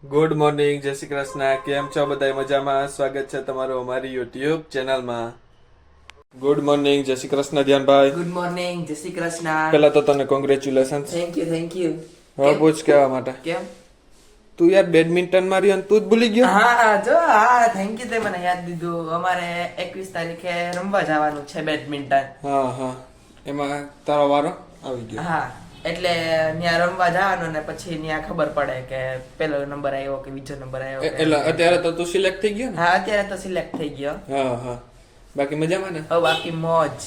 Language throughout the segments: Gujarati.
ગુડ મોર્નિંગ, જય શ્રી કૃષ્ણ. કેમ છો બધા? મજામાં? સ્વાગત છે તમારું અમારી યુટ્યુબ ચેનલમાં. ગુડ મોર્નિંગ, જય શ્રી કૃષ્ણ ધ્યાનભાઈ. ગુડ મોર્નિંગ, જય શ્રી કૃષ્ણ. પેલા તો તને congratulation. Thank you thank you. હવે પૂછ કેવા માટે? કેમ? તું યાર બેડમિન્ટન મારી અને તું જ ભૂલી ગયો. હા જો હા થેન્ક યુ તે મને યાદ દીધું. અમારે 21 તારીખે રમવા જવાનું છે બેડમિન્ટન. હા હા, એમાં તારો વારો આવી ગયો. હા એટલે ત્યાં રમવા જવાનું ને પછી ત્યાં ખબર પડે કે પેલો નંબર આવ્યો કે બીજો નંબર આવ્યો કે એટલે અત્યારે તો તું સિલેક્ટ થઈ ગયો ને? હા અત્યારે તો સિલેક્ટ થઈ ગયો. હા હા, બાકી મજામાં ને? હવે બાકી મોજ.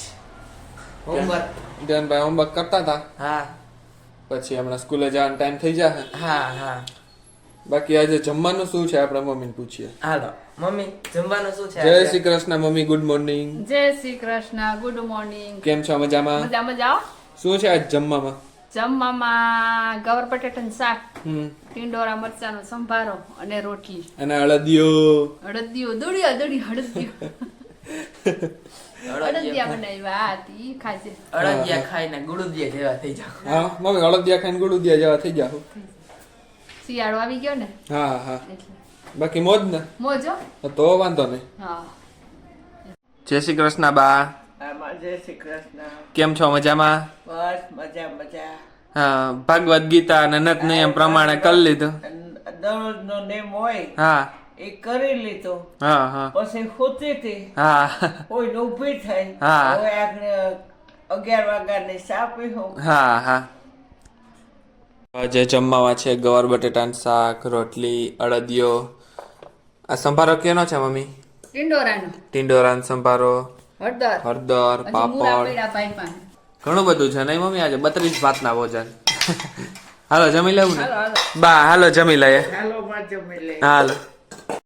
હોમવર્ક. ધ્યાનભાઈ હોમવર્ક કરતા હતા, હા પછી હમણાં સ્કૂલે જવાનો ટાઈમ થઈ જશે. હા હા. બાકી આજે જમવાનું શું છે આપણે મમ્મીને પૂછીએ. હાલો મમ્મી જમવાનું શું છે જય આજે? Shri Krishna mummy, good morning. જય શ્રી કૃષ્ણ, ગુડ મોર્નિંગ. કેમ છો? મજામાં? મજા મજા. શું છે આજ જમવામાં? જમવામાં ગવાર બટેટાનું શાક, હમ, ટીંડોરા મરચાંનો સંભારો અને રોટલી. અને અડદિયો. હળદિયું દુડિયા અડદિયા બનાવ્યા હતી, ખાય છે. અડદિયા ખાઈને ગુડુદિયા જેવા થઈ જાવ. હા મમ્મી, અડદિયા ખાઈને ગુડુદિયા જેવા થઈ જાવ. શિયાળો આવી ગયો ને હા હા, એટલે બાકી મોજ ને? મોજો. તો વાંધો નહીં. હા. જય શ્રી કૃષ્ણ બા. આમાં જય શ્રી કૃષ્ણ. કેમ છો? મજામાં? બસ મજા મજા. હા, ભાગવત ગીતા અને નત નિયમ પ્રમાણે કરી લીધું. દરરોજ નો નેમ હોય હા એ કરી લીધો. હા હા પછી હોતી હતી હા કોઈ ઉભી થઈ. હા. હવે આપણે 11 વાગ્યાની ચા પીવું. હા હા. આજે જમવામાં છે ગવાર બટેટાનું શાક, રોટલી, અડદિયો. આ સંભારો કેનો છે મમ્મી? ટીંડોરાનું ટીંડોરાનો સંભારો, હળદર, હળદર, પછી મૂળા પાપડ, પડ્યા પાઈપમાં. ઘણું બધું છે નહીં મમ્મી? આજે 32 ભાતના ભોજન. હાલો જમી લેવું ને? હાલો હાલો બા હાલો જમી લઈએ. હાલો માં જમી લે. હાલો.